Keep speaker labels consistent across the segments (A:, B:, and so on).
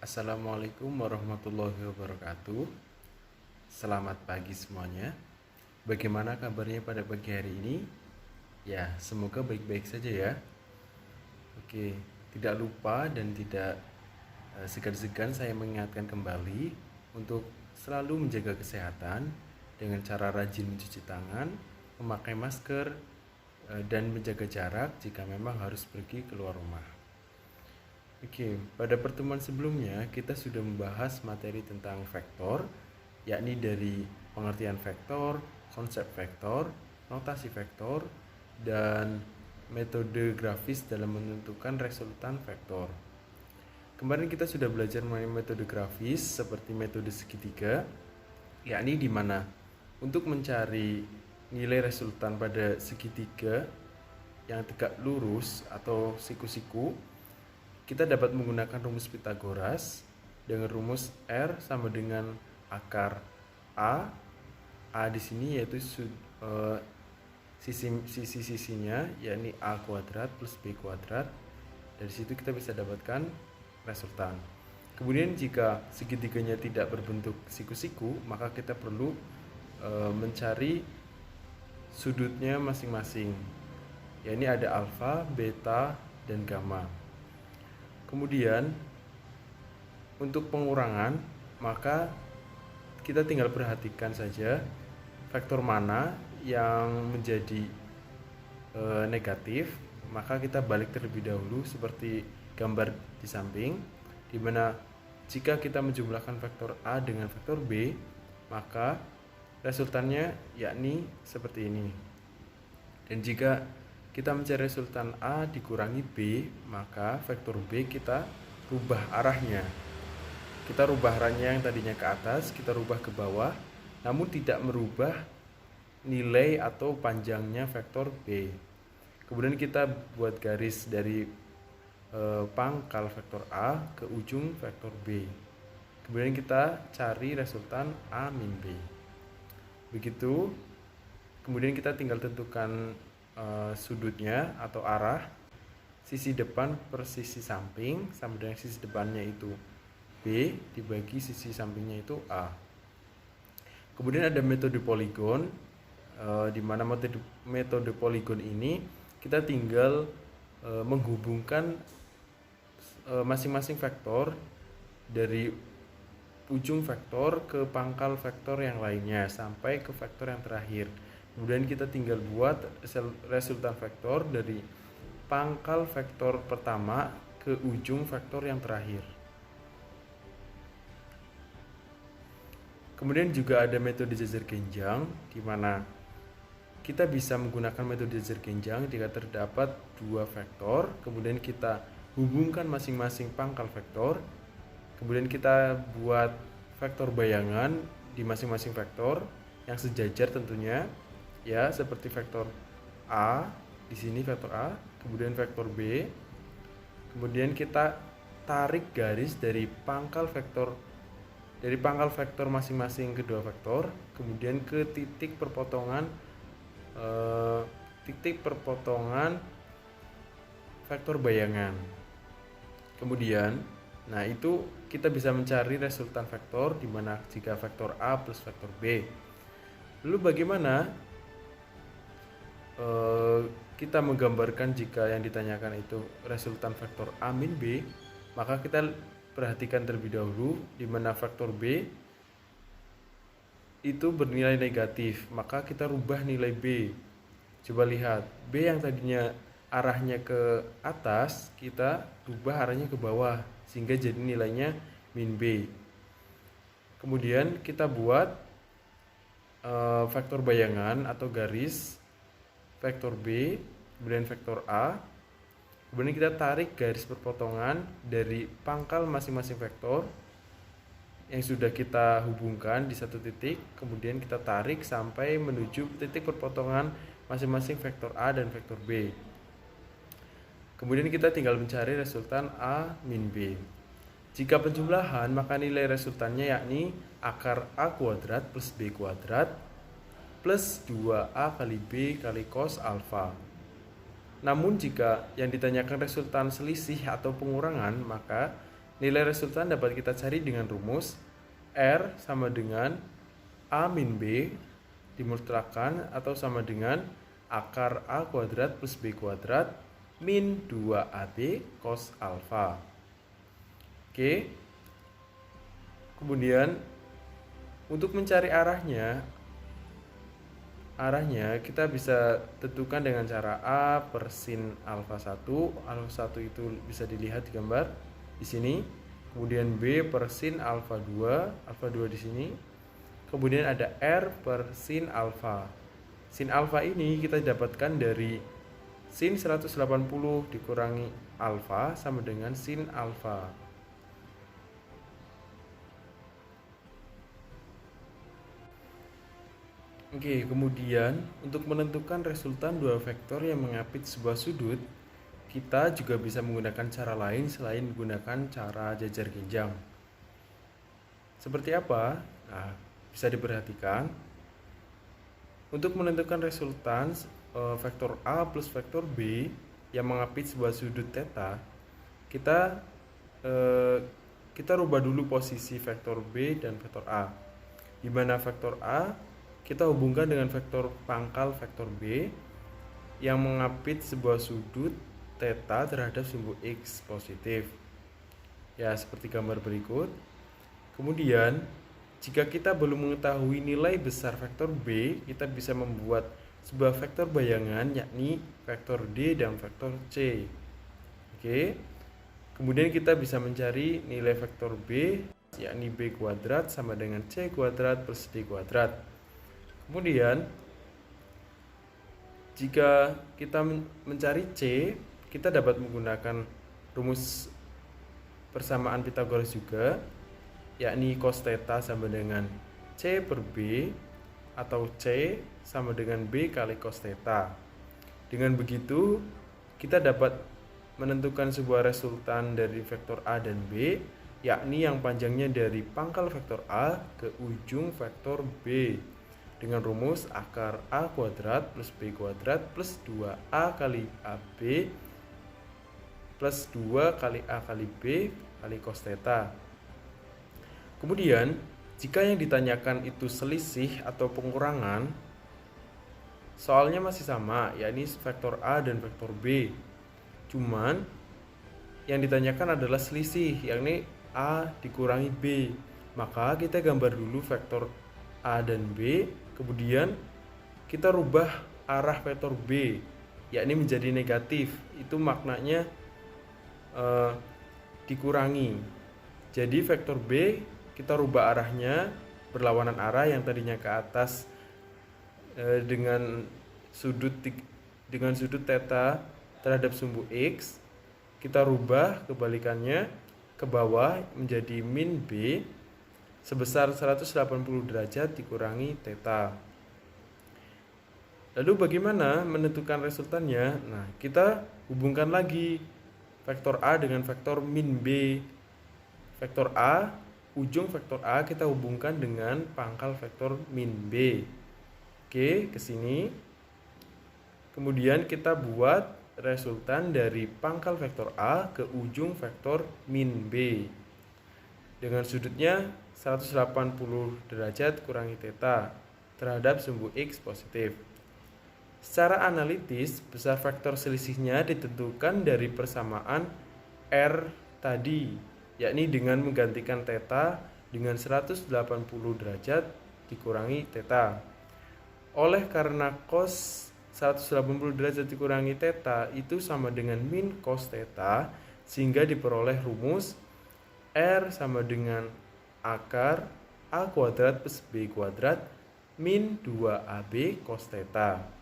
A: Assalamualaikum warahmatullahi wabarakatuh. Selamat pagi semuanya. Bagaimana kabarnya pada pagi hari ini? Ya, semoga baik-baik saja ya. Oke, tidak lupa dan tidak segan-segan saya mengingatkan kembali untuk selalu menjaga kesehatan dengan cara rajin mencuci tangan, memakai masker, dan menjaga jarak jika memang harus pergi keluar rumah. Oke, pada pertemuan sebelumnya kita sudah membahas materi tentang vektor, yakni dari pengertian vektor, konsep vektor, notasi vektor, dan metode grafis dalam menentukan resultan vektor. Kemarin kita sudah belajar mengenai metode grafis seperti metode segitiga, yakni di mana untuk mencari nilai resultan pada segitiga yang tegak lurus atau siku-siku, kita dapat menggunakan rumus Pythagoras dengan rumus R sama dengan akar A. A di sini yaitu sisi-sisinya, yakni A kuadrat plus B kuadrat. Dari situ kita bisa dapatkan resultan. Kemudian jika segitiganya tidak berbentuk siku-siku, maka kita perlu mencari sudutnya masing-masing. Yakni ada alfa, beta, dan gamma. Kemudian untuk pengurangan, maka kita tinggal perhatikan saja vektor mana yang menjadi negatif, maka kita balik terlebih dahulu seperti gambar di samping, di mana jika kita menjumlahkan vektor A dengan vektor B, maka resultannya yakni seperti ini. Dan jika kita mencari resultan A dikurangi B, maka vektor B kita rubah arahnya. Kita rubah arahnya yang tadinya ke atas, kita rubah ke bawah, namun tidak merubah nilai atau panjangnya vektor B. Kemudian kita buat garis dari pangkal vektor A ke ujung vektor B. Kemudian kita cari resultan A min B. Begitu. Kemudian kita tinggal tentukan sudutnya atau arah sisi depan per sisi samping, sama dengan sisi depannya itu B dibagi sisi sampingnya itu A. Kemudian ada metode poligon, di mana metode poligon ini kita tinggal menghubungkan masing-masing vektor dari ujung vektor ke pangkal vektor yang lainnya sampai ke vektor yang terakhir. Kemudian kita tinggal buat resultan vektor dari pangkal vektor pertama ke ujung vektor yang terakhir. Kemudian juga ada metode jajar genjang, di mana kita bisa menggunakan metode jajar genjang jika terdapat dua vektor, kemudian kita hubungkan masing-masing pangkal vektor, kemudian kita buat vektor bayangan di masing-masing vektor yang sejajar tentunya. Ya, seperti vektor A, di sini vektor A, kemudian vektor B. Kemudian kita tarik garis dari pangkal vektor masing-masing kedua vektor, kemudian ke titik perpotongan vektor bayangan. Kemudian, nah itu kita bisa mencari resultan vektor di mana jika vektor A plus vektor B. Lalu bagaimana kita menggambarkan jika yang ditanyakan itu resultan vektor A min B, maka kita perhatikan terlebih dahulu di mana vektor B itu bernilai negatif, maka kita rubah nilai B. Coba lihat, B yang tadinya arahnya ke atas, kita rubah arahnya ke bawah sehingga jadi nilainya min B. Kemudian kita buat vektor bayangan atau garis vektor B, kemudian vektor A. Kemudian kita tarik garis perpotongan dari pangkal masing-masing vektor yang sudah kita hubungkan di satu titik, kemudian kita tarik sampai menuju titik perpotongan masing-masing vektor A dan vektor B. Kemudian kita tinggal mencari resultan A min B. Jika penjumlahan, maka nilai resultannya yakni akar A kuadrat plus B kuadrat plus 2A kali B kali cos alfa. Namun jika yang ditanyakan resultan selisih atau pengurangan, maka Nilai resultan dapat kita cari dengan rumus R sama dengan A min B dimutlakan atau sama dengan akar A kuadrat plus B kuadrat min 2AB cos alfa. Oke. Kemudian untuk mencari arahnya kita bisa tentukan dengan cara A per sin alfa 1. Alfa 1 itu bisa dilihat di gambar di sini. Kemudian B per sin alfa 2 di sini. Kemudian ada R per sin alfa. Sin alfa ini kita dapatkan dari sin 180 dikurangi alfa sama dengan sin alfa. Oke, kemudian untuk menentukan resultan dua vektor yang mengapit sebuah sudut, kita juga bisa menggunakan cara lain selain menggunakan cara jajar genjang. Seperti apa? Nah, bisa diperhatikan. Untuk menentukan resultan vektor A plus vektor B yang mengapit sebuah sudut theta, kita rubah dulu posisi vektor B dan vektor A. Di mana vektor A kita hubungkan dengan vektor pangkal vektor B yang mengapit sebuah sudut theta terhadap sumbu X positif. Ya, seperti gambar berikut. Kemudian, jika kita belum mengetahui nilai besar vektor B, kita bisa membuat sebuah vektor bayangan yakni vektor D dan vektor C. Oke. Kemudian kita bisa mencari nilai vektor B yakni B kuadrat sama dengan C kuadrat plus D kuadrat. Kemudian jika kita mencari C, kita dapat menggunakan rumus persamaan Pythagoras juga, yakni cos theta sama dengan C per B atau C sama dengan B kali cos theta. Dengan begitu, kita dapat menentukan sebuah resultan dari vektor A dan B, yakni yang panjangnya dari pangkal vektor A ke ujung vektor B. Dengan rumus akar A kuadrat plus B kuadrat plus 2A kali AB plus 2 kali A kali B kali cos theta. Kemudian, jika yang ditanyakan itu selisih atau pengurangan, soalnya masih sama, yakni vektor A dan vektor B. Cuman, yang ditanyakan adalah selisih, yakni A dikurangi B. Maka kita gambar dulu vektor A dan B, kemudian kita rubah arah vektor B, yakni menjadi negatif. Itu maknanya dikurangi. Jadi vektor B kita rubah arahnya berlawanan arah, yang tadinya ke atas dengan sudut theta terhadap sumbu X, kita rubah kebalikannya ke bawah menjadi min B sebesar 180 derajat dikurangi theta. Lalu bagaimana menentukan resultannya? Nah, kita hubungkan lagi vektor A dengan vektor min B. Vektor A, ujung vektor A kita hubungkan dengan pangkal vektor min B. Oke, ke sini. Kemudian kita buat resultan dari pangkal vektor A ke ujung vektor min B. Dengan sudutnya 180 derajat kurangi theta terhadap sumbu X positif. Secara analitis, besar vektor selisihnya ditentukan dari persamaan R tadi, yakni dengan menggantikan theta dengan 180 derajat dikurangi theta. Oleh karena cos 180 derajat dikurangi theta itu sama dengan min cos theta, sehingga diperoleh rumus R sama dengan akar A kuadrat plus B kuadrat min 2AB cos theta.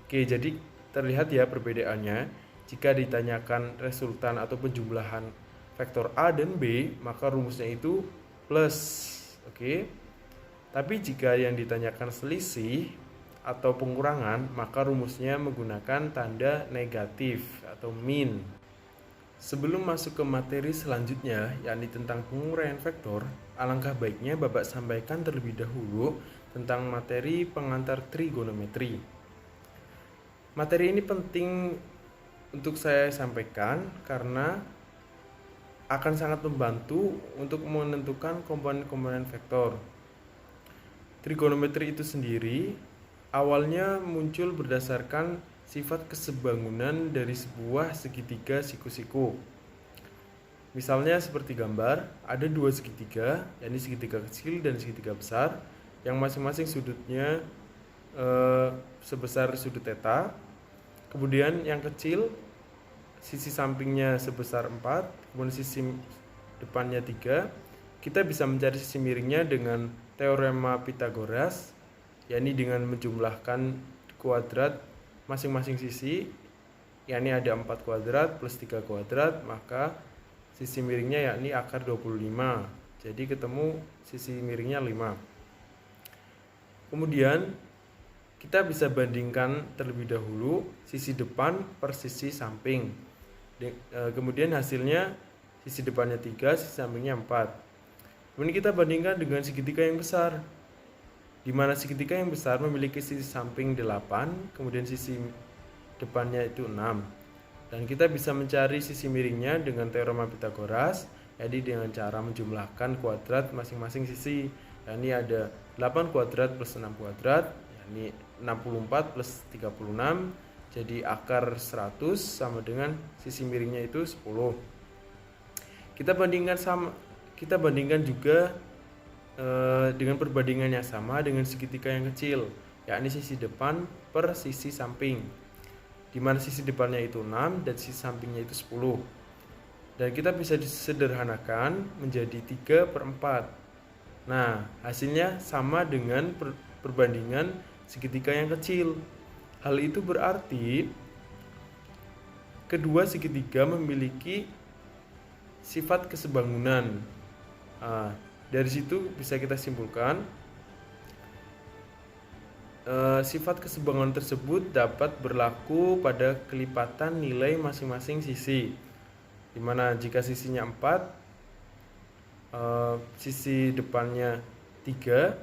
A: Oke, jadi terlihat ya perbedaannya. Jika ditanyakan resultan atau penjumlahan vektor A dan B, maka rumusnya itu plus. Oke. Tapi jika yang ditanyakan selisih atau pengurangan, maka rumusnya menggunakan tanda negatif atau min. Sebelum masuk ke materi selanjutnya, yakni tentang penguraian vektor, alangkah baiknya Bapak sampaikan terlebih dahulu tentang materi pengantar trigonometri. Materi ini penting untuk saya sampaikan karena akan sangat membantu untuk menentukan komponen-komponen vektor. Trigonometri itu sendiri awalnya muncul berdasarkan sifat kesebangunan dari sebuah segitiga siku-siku. Misalnya seperti gambar, ada dua segitiga, yakni segitiga kecil dan segitiga besar, yang masing-masing sudutnya sebesar sudut theta. Kemudian yang kecil sisi sampingnya sebesar 4, kemudian sisi depannya 3. Kita bisa mencari sisi miringnya dengan teorema Pythagoras, yakni dengan menjumlahkan kuadrat masing-masing sisi, yakni ada 4 kuadrat plus 3 kuadrat, maka sisi miringnya yakni akar 25. Jadi ketemu sisi miringnya 5. Kemudian kita bisa bandingkan terlebih dahulu sisi depan per sisi samping. Kemudian hasilnya sisi depannya 3, sisi sampingnya 4. Kemudian kita bandingkan dengan segitiga yang besar, di mana segitiga yang besar memiliki sisi samping 8, kemudian sisi depannya itu 6. Dan kita bisa mencari sisi miringnya dengan teorema Pythagoras, jadi dengan cara menjumlahkan kuadrat masing-masing sisi. Ini ada 8 kuadrat plus 6 kuadrat, yakni 64 plus 36, jadi akar 100 sama dengan sisi miringnya itu 10. Kita bandingkan juga dengan perbandingan yang sama dengan segitiga yang kecil, yakni sisi depan per sisi samping, di mana sisi depannya itu 6 dan sisi sampingnya itu 10. Dan kita bisa disederhanakan menjadi 3/4. Nah, hasilnya sama dengan perbandingan segitiga yang kecil. Hal itu berarti kedua segitiga memiliki sifat kesebangunan. Dari situ bisa kita simpulkan sifat kesebangunan tersebut dapat berlaku pada kelipatan nilai masing-masing sisi, dimana jika sisinya 4, sisi depannya 3,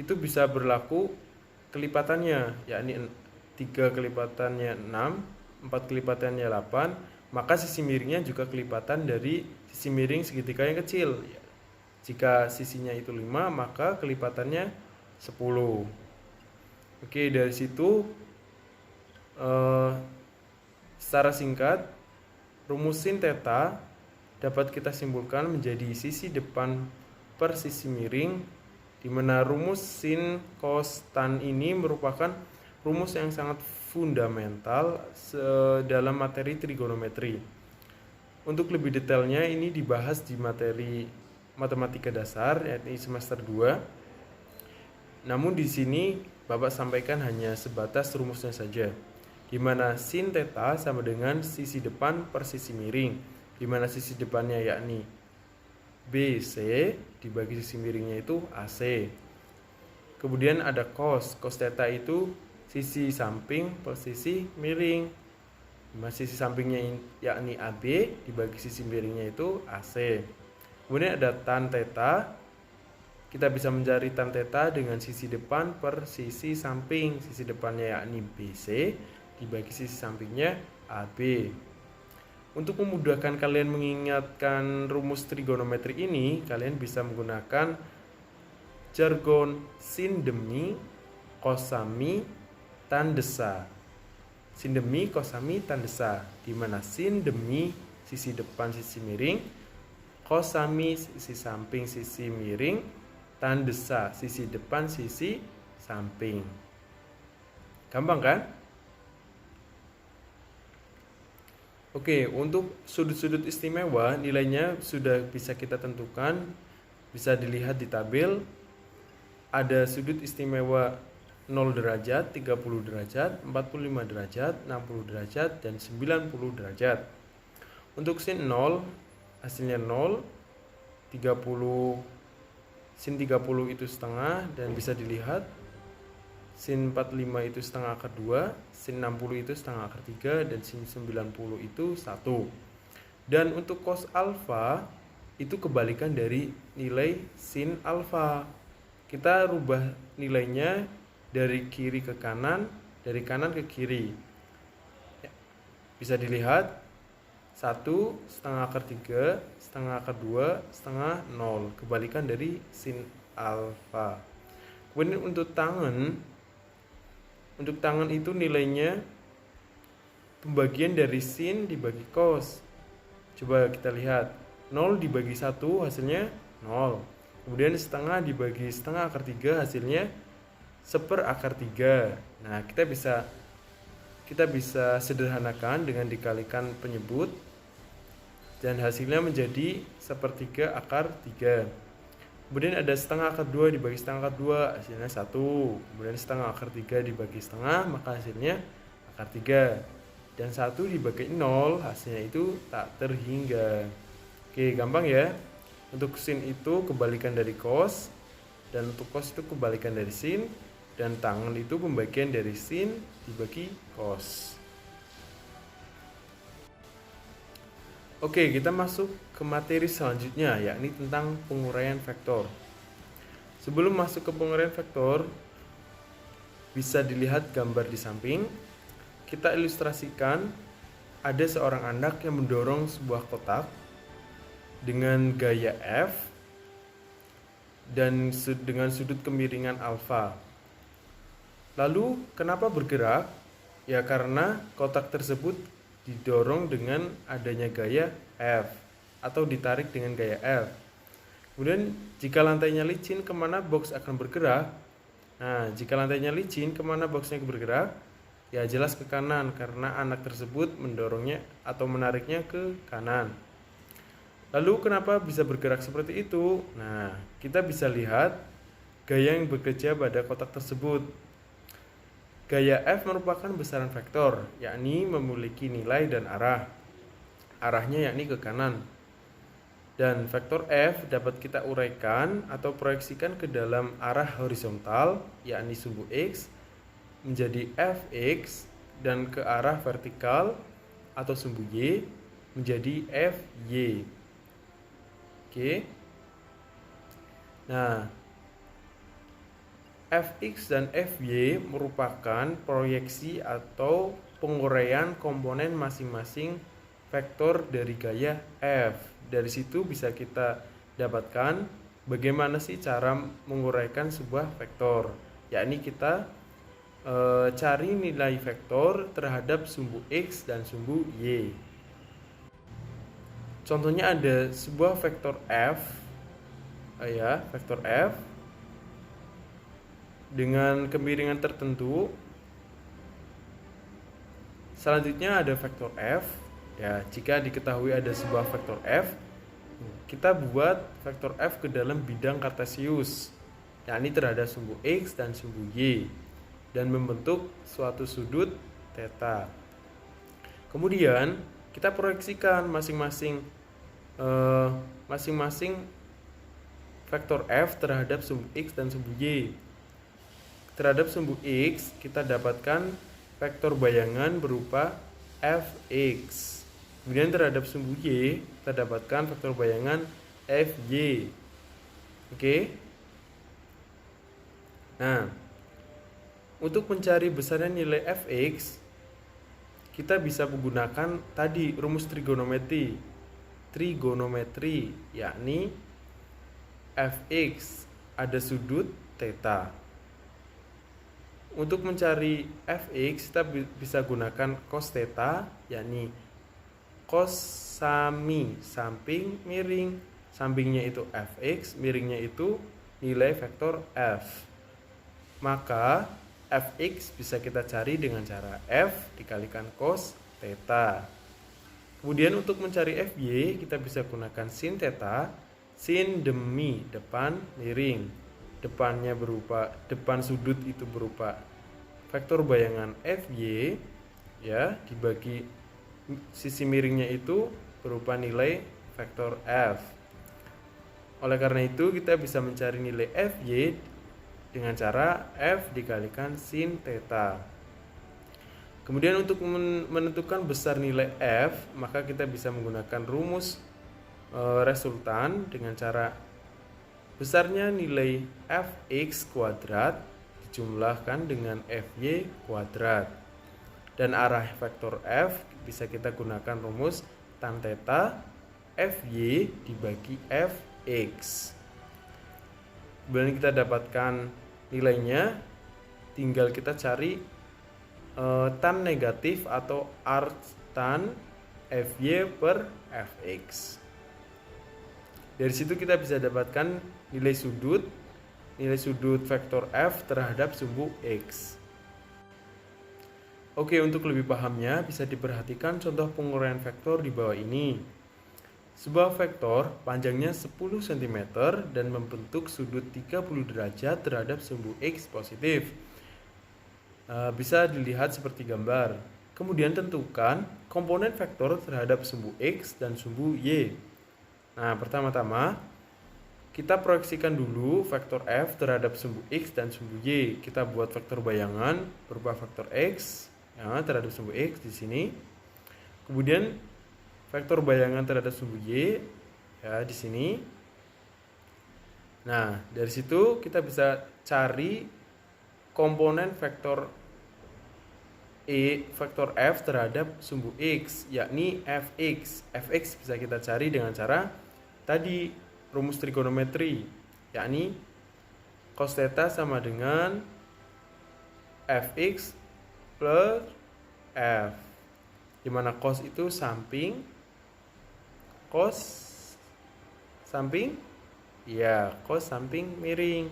A: itu bisa berlaku kelipatannya, yakni 3 kelipatannya 6, 4 kelipatannya 8, maka sisi miringnya juga kelipatan dari sisi miring segitiga yang kecil. Jika sisinya itu 5, maka kelipatannya 10. Oke, dari situ secara singkat, rumus sin theta dapat kita simpulkan menjadi sisi depan per sisi miring, di mana rumus sin cos tan ini merupakan rumus yang sangat fundamental dalam materi trigonometri. Untuk lebih detailnya ini dibahas di materi matematika dasar, yakni semester 2. Namun di sini Bapak sampaikan hanya sebatas rumusnya saja, di mana sin theta sama dengan sisi depan per sisi miring, di mana sisi depannya yakni BC dibagi sisi miringnya itu AC. Kemudian ada cos theta itu sisi samping per sisi miring, sisi sampingnya yakni AB dibagi sisi miringnya itu AC. Kemudian ada tan theta, kita bisa mencari tan theta dengan sisi depan per sisi samping, sisi depannya yakni BC dibagi sisi sampingnya AB. Untuk memudahkan kalian mengingatkan rumus trigonometri ini, kalian bisa menggunakan jargon sin demi kosami tan desa. Sin demi kosami tan desa, di mana sin demi sisi depan sisi miring, kosami sisi samping sisi miring, tan desa sisi depan sisi samping. Gampang kan? Oke, untuk sudut-sudut istimewa nilainya sudah bisa kita tentukan, bisa dilihat di tabel. Ada sudut istimewa 0 derajat, 30 derajat, 45 derajat, 60 derajat, dan 90 derajat. Untuk sin 0, hasilnya 0, 30, sin 30 itu setengah, dan bisa dilihat sin 45 itu setengah akar 2, sin 60 itu setengah akar 3, dan sin 90 itu 1. Dan untuk cos alfa itu kebalikan dari nilai sin alfa. Kita rubah nilainya dari kiri ke kanan, dari kanan ke kiri. Bisa dilihat 1 setengah akar 3 setengah akar 2 setengah 0, kebalikan dari sin alfa. Kemudian untuk tangen itu nilainya pembagian dari sin dibagi cos. Coba kita lihat, 0 dibagi 1 hasilnya 0. Kemudian setengah dibagi setengah akar 3 hasilnya 1/4 akar 3. Nah, kita bisa sederhanakan dengan dikalikan penyebut dan hasilnya menjadi 1/3 akar 3. Kemudian ada setengah akar 2 dibagi setengah akar 2 hasilnya 1. Kemudian setengah akar 3 dibagi setengah maka hasilnya akar 3. Dan 1 dibagi 0 hasilnya itu tak terhingga. Oke, gampang ya. Untuk sin itu kebalikan dari cos, dan untuk cos itu kebalikan dari sin, dan tangen itu pembagian dari sin dibagi cos. Oke, kita masuk ke materi selanjutnya, yakni tentang penguraian vektor. Sebelum masuk ke penguraian vektor, bisa dilihat gambar di samping. Kita ilustrasikan ada seorang anak yang mendorong sebuah kotak dengan gaya F dan dengan sudut kemiringan alfa. Lalu kenapa bergerak? Ya karena kotak tersebut didorong dengan adanya gaya F atau ditarik dengan gaya F. Kemudian jika lantainya licin, kemana box akan bergerak? Nah, jika lantainya licin, kemana boxnya bergerak? Ya jelas ke kanan, karena anak tersebut mendorongnya atau menariknya ke kanan. Lalu kenapa bisa bergerak seperti itu? Nah, kita bisa lihat gaya yang bekerja pada kotak tersebut. Gaya F merupakan besaran vektor, yakni memiliki nilai dan arah. Arahnya yakni ke kanan. Dan vektor F dapat kita uraikan atau proyeksikan ke dalam arah horizontal, yakni sumbu X, menjadi Fx, dan ke arah vertikal atau sumbu Y menjadi Fy. Oke. Nah, Fx dan Fy merupakan proyeksi atau penguraian komponen masing-masing vektor dari gaya F. Dari situ bisa kita dapatkan bagaimana sih cara menguraikan sebuah vektor. Yakni kita cari nilai vektor terhadap sumbu X dan sumbu Y. Contohnya ada sebuah vektor F, vektor F dengan kemiringan tertentu. Selanjutnya ada vektor F. Ya, jika diketahui ada sebuah vektor F, kita buat vektor F ke dalam bidang kartesius, yakni terhadap sumbu X dan sumbu Y, dan membentuk suatu sudut theta. Kemudian kita proyeksikan masing-masing vektor F terhadap sumbu X dan sumbu Y. Terhadap sumbu X kita dapatkan vektor bayangan berupa Fx. Kemudian terhadap sumbu Y kita dapatkan vektor bayangan Fy. Oke. Nah, untuk mencari besaran nilai Fx, kita bisa menggunakan tadi rumus trigonometri, yakni Fx ada sudut theta. Untuk mencari Fx kita bisa gunakan cos theta, yakni cos sami samping miring, sampingnya itu Fx, miringnya itu nilai vektor F. Maka Fx bisa kita cari dengan cara F dikalikan cos theta. Kemudian untuk mencari Fy kita bisa gunakan sin theta, sin demi depan miring. Depan sudut itu berupa vektor bayangan Fy, ya, dibagi sisi miringnya itu berupa nilai vektor F. Oleh karena itu kita bisa mencari nilai Fy dengan cara F dikalikan sin theta. Kemudian untuk menentukan besar nilai F, maka kita bisa menggunakan rumus resultan dengan cara besarnya nilai Fx kuadrat dijumlahkan dengan Fy kuadrat. Dan arah vektor F bisa kita gunakan rumus tan theta Fy dibagi Fx. Kemudian kita dapatkan nilainya, tinggal kita cari tan negatif atau arc tan Fy per Fx. Dari situ kita bisa dapatkan nilai sudut vektor F terhadap sumbu X. Oke, untuk lebih pahamnya bisa diperhatikan contoh penguraian vektor di bawah ini. Sebuah vektor panjangnya 10 cm dan membentuk sudut 30 derajat terhadap sumbu X positif. Bisa dilihat seperti gambar. Kemudian tentukan komponen vektor terhadap sumbu X dan sumbu Y. Nah, pertama-tama kita proyeksikan dulu vektor F terhadap sumbu X dan sumbu Y. Kita buat vektor bayangan berupa vektor X ya, terhadap sumbu X di sini. Kemudian vektor bayangan terhadap sumbu Y ya di sini. Nah, dari situ kita bisa cari komponen vektor vektor F terhadap sumbu X, yakni Fx. Fx bisa kita cari dengan cara tadi rumus trigonometri, yakni cos theta sama dengan Fx plus F, dimana cos itu samping, cos samping miring,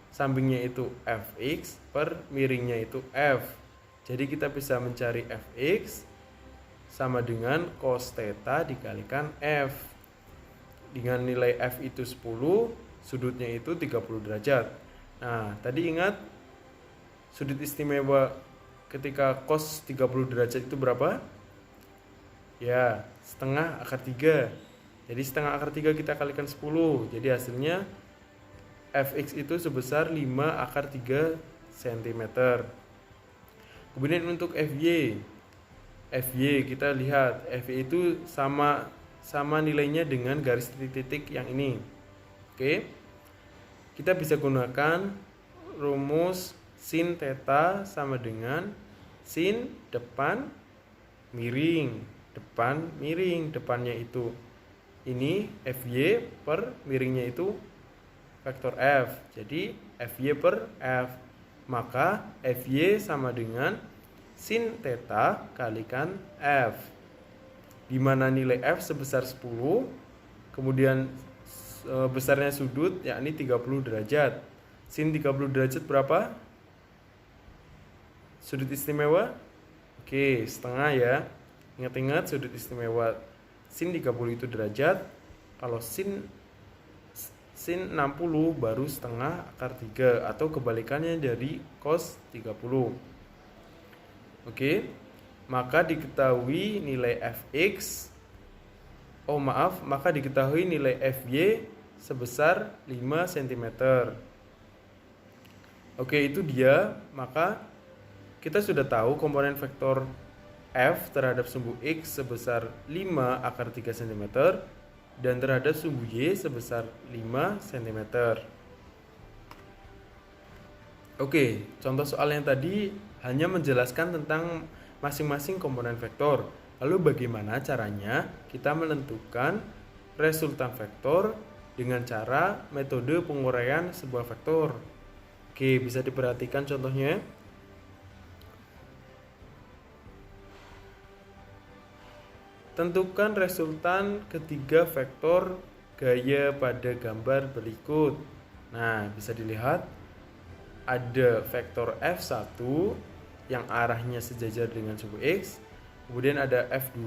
A: sampingnya itu Fx per miringnya itu F. Jadi kita bisa mencari Fx sama dengan cos theta dikalikan F. Dengan nilai F itu 10, sudutnya itu 30 derajat. Nah, tadi ingat sudut istimewa ketika cos 30 derajat itu berapa? Ya, setengah akar 3. Jadi setengah akar 3 kita kalikan 10. Jadi hasilnya Fx itu sebesar 5 akar 3 cm. Kemudian untuk Fy kita lihat Fy itu sama nilainya dengan garis titik-titik yang ini. Oke. Kita bisa gunakan rumus sin theta sama dengan sin depan miring. Depannya itu ini Fy per miringnya itu vektor F. Jadi Fy per F. Maka Fy sama dengan sin theta kalikan F, di mana nilai F sebesar 10, kemudian besarnya sudut yakni 30 derajat. Sin 30 derajat berapa? Sudut istimewa? Oke, setengah ya. Ingat-ingat sudut istimewa sin 30 itu derajat. Kalau sin 60 baru setengah akar 3 atau kebalikannya dari cos 30. Oke. Maka diketahui nilai Fx maka diketahui nilai Fy sebesar 5 cm. Oke, itu dia. Maka kita sudah tahu komponen vektor F terhadap sumbu X sebesar 5 akar 3 cm dan terhadap sumbu Y sebesar 5 cm. Oke, contoh soal yang tadi hanya menjelaskan tentang masing-masing komponen vektor. Lalu bagaimana caranya kita menentukan resultan vektor dengan cara metode penguraian sebuah vektor? Oke, bisa diperhatikan contohnya. Tentukan resultan ketiga vektor gaya pada gambar berikut. Nah, bisa dilihat ada vektor F1 yang arahnya sejajar dengan sumbu X. Kemudian ada F2,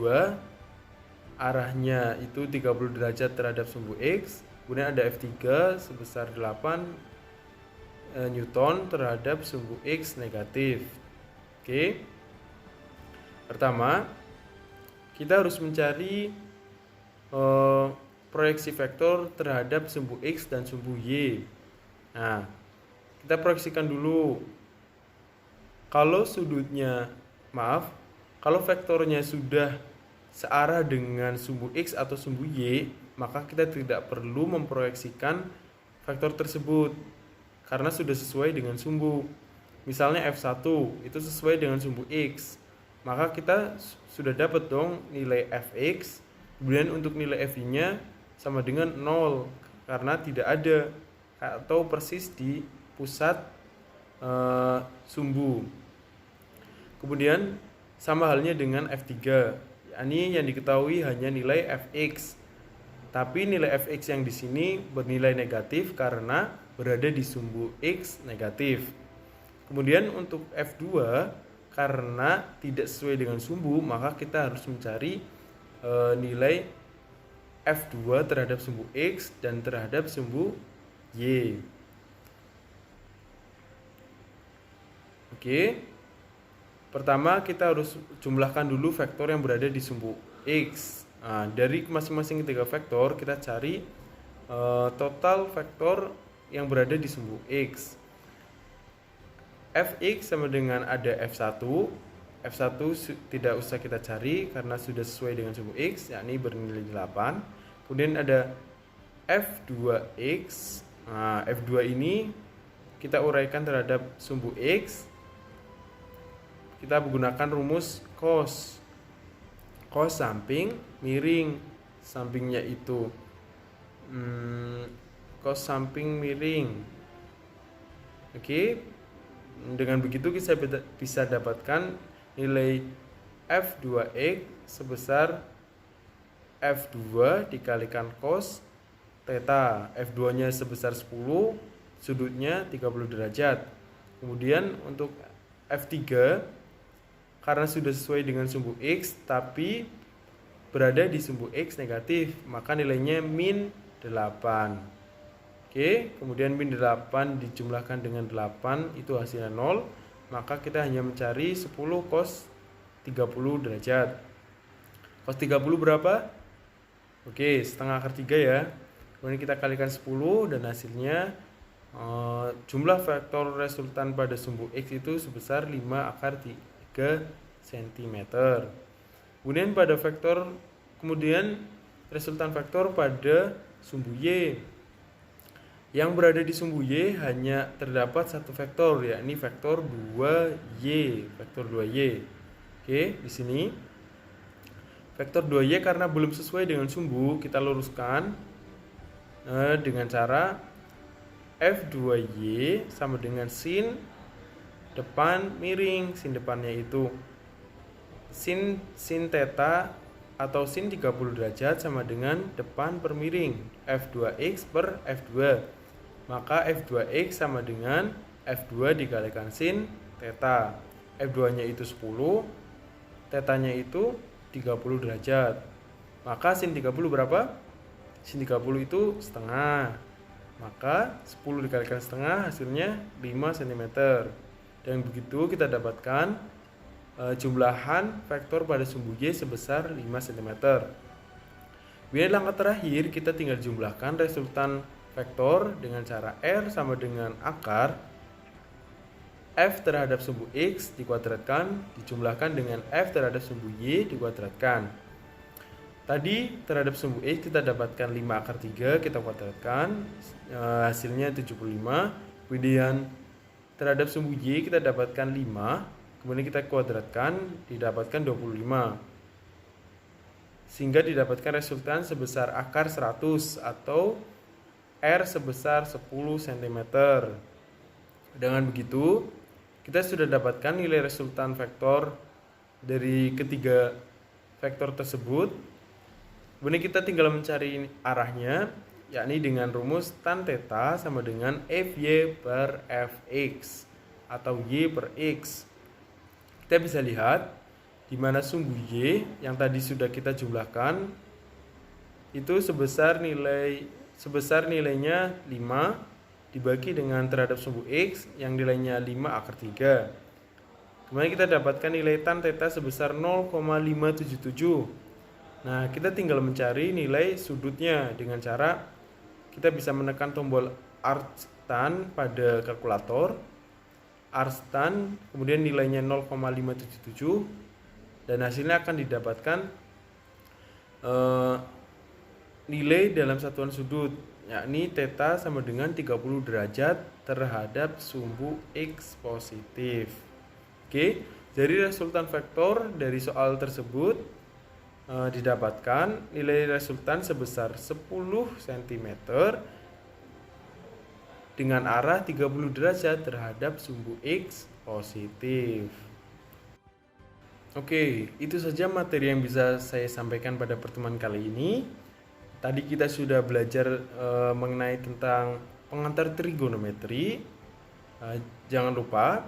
A: arahnya itu 30 derajat terhadap sumbu X. Kemudian ada F3 sebesar 8 Newton terhadap sumbu X negatif. Oke. Pertama, kita harus mencari proyeksi vektor terhadap sumbu X dan sumbu Y. Nah, kita proyeksikan dulu. Kalau vektornya sudah searah dengan sumbu X atau sumbu Y, maka kita tidak perlu memproyeksikan vektor tersebut karena sudah sesuai dengan sumbu. Misalnya F1 itu sesuai dengan sumbu X, maka kita sudah dapat dong nilai Fx Kemudian untuk nilai FI-nya sama dengan 0 karena tidak ada atau persis di pusat sumbu. Kemudian sama halnya dengan F3, yakni yang diketahui hanya nilai Fx. Tapi nilai Fx yang di sini bernilai negatif karena berada di sumbu X negatif. Kemudian untuk F2 karena tidak sesuai dengan sumbu, maka kita harus mencari nilai F2 terhadap sumbu X dan terhadap sumbu Y. Oke. Pertama kita harus jumlahkan dulu vektor yang berada di sumbu X. Nah, dari masing-masing ketiga vektor kita cari total vektor yang berada di sumbu X. Fx sama dengan ada F1. F1 tidak usah kita cari karena sudah sesuai dengan sumbu X, yakni bernilai 8. Kemudian ada F2X. Nah, F2 ini kita uraikan terhadap sumbu X. Kita menggunakan rumus cos. Cos samping miring. Sampingnya itu cos samping miring. Oke. Dengan begitu kita bisa dapatkan nilai F2X sebesar F2 dikalikan cos theta. F2-nya sebesar 10, sudutnya 30 derajat. Kemudian untuk F3 karena sudah sesuai dengan sumbu X tapi berada di sumbu X negatif, maka nilainya min 8. Oke, kemudian min 8 dijumlahkan dengan 8 itu hasilnya 0, maka kita hanya mencari 10 cos 30 derajat. Cos 30 berapa? Oke, setengah akar 3 ya. Kemudian kita kalikan 10 dan hasilnya jumlah vektor resultan pada sumbu X itu sebesar 5 akar 3 cm. Kemudian resultan vektor pada sumbu Y. Yang berada di sumbu Y hanya terdapat satu vektor, yakni vektor 2Y, vektor 2Y. Oke, di sini vektor 2Y karena belum sesuai dengan sumbu, kita luruskan dengan cara F2Y sama dengan sin depan miring. Sin depannya itu sin theta atau sin 30 derajat sama dengan depan per miring F2X per F2. Maka F2X sama dengan F2 dikalikan sin theta. F2-nya itu 10, theta-nya itu 30 derajat. Maka sin 30 berapa? Sin 30 itu setengah. Maka 10 dikalikan setengah hasilnya 5 cm. Dan begitu kita dapatkan jumlahan vektor pada sumbu Y sebesar 5 cm. Kemudian langkah terakhir kita tinggal jumlahkan resultan vektor dengan cara R sama dengan akar F terhadap sumbu X dikuadratkan dijumlahkan dengan F terhadap sumbu Y dikuadratkan. Tadi terhadap sumbu X kita dapatkan 5 akar 3, kita kuadratkan, hasilnya 75. Kemudian terhadap sumbu Y kita dapatkan 5, kemudian kita kuadratkan, didapatkan 25. Sehingga didapatkan resultan sebesar akar 100 atau R sebesar 10 cm. Dengan begitu, kita sudah dapatkan nilai resultan vektor dari ketiga vektor tersebut. Kemudian kita tinggal mencari arahnya, yakni dengan rumus tan theta sama dengan Fy per Fx atau Y per X. Kita bisa lihat di mana sumbu Y yang tadi sudah kita jumlahkan itu sebesar nilainya 5 dibagi dengan terhadap sumbu X yang nilainya 5 akar 3. Kemudian kita dapatkan nilai tan theta sebesar 0,577. Nah, kita tinggal mencari nilai sudutnya dengan cara kita bisa menekan tombol arctan pada kalkulator. Arctan, kemudian nilainya 0,577 dan hasilnya akan didapatkan nilai dalam satuan sudut, yakni theta sama dengan 30 derajat terhadap sumbu X positif. Oke, dari resultan vektor dari soal tersebut didapatkan nilai resultan sebesar 10 cm dengan arah 30 derajat terhadap sumbu X positif. Oke, itu saja materi yang bisa saya sampaikan pada pertemuan kali ini. Tadi kita sudah belajar mengenai tentang pengantar trigonometri. Jangan lupa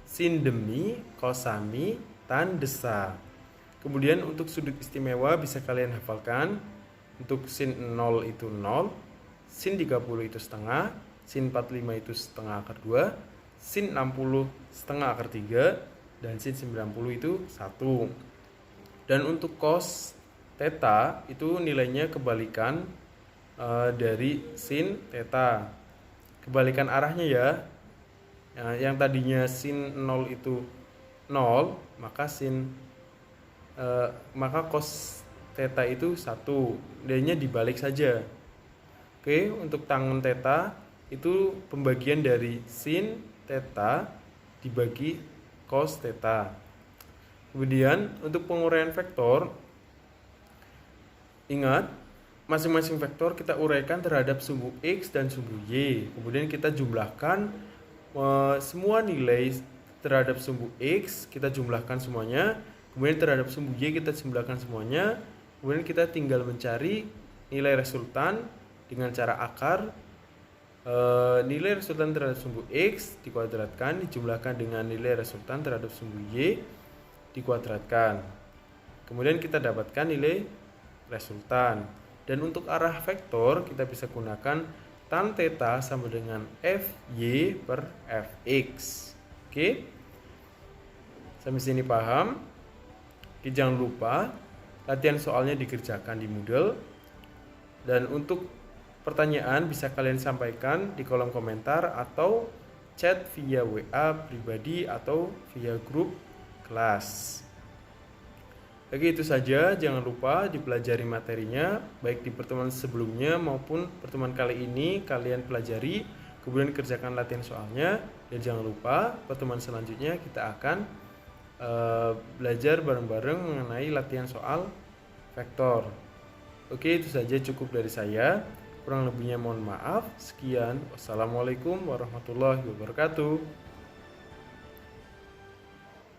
A: sin demi, kosami, tan desa. Kemudian untuk sudut istimewa bisa kalian hafalkan. Untuk sin 0 itu 0, sin 30 itu setengah, sin 45 itu setengah akar 2, sin 60 setengah akar 3, dan sin 90 itu 1. Dan untuk cos theta itu nilainya kebalikan dari sin theta. Kebalikan arahnya ya. Yang tadinya sin 0 itu 0, maka cos theta itu 1. Nilainya dibalik saja. Oke, untuk tangen theta itu pembagian dari sin theta dibagi cos theta. Kemudian untuk penguraian vektor, ingat masing-masing vektor kita uraikan terhadap sumbu X dan sumbu Y. Kemudian kita jumlahkan semua nilai terhadap sumbu X, kita jumlahkan semuanya. Kemudian terhadap sumbu Y kita jumlahkan semuanya. Kemudian kita tinggal mencari nilai resultan dengan cara akar. Nilai resultan terhadap sumbu X dikuadratkan dijumlahkan dengan nilai resultan terhadap sumbu Y dikuadratkan. Kemudian kita dapatkan nilai resultan. Dan untuk arah vektor kita bisa gunakan tan theta sama dengan Fy per Fx. Oke? Sampai sini paham? Oke, jangan lupa latihan soalnya dikerjakan di Moodle. Dan untuk pertanyaan bisa kalian sampaikan di kolom komentar atau chat via WA pribadi atau via grup kelas. Oke, itu saja. Jangan lupa dipelajari materinya baik di pertemuan sebelumnya maupun pertemuan kali ini kalian pelajari, kemudian kerjakan latihan soalnya. Dan jangan lupa pertemuan selanjutnya kita akan belajar bareng-bareng mengenai latihan soal vektor. Oke, itu saja cukup dari saya. Kurang lebihnya mohon maaf. Sekian. Wassalamualaikum warahmatullahi wabarakatuh.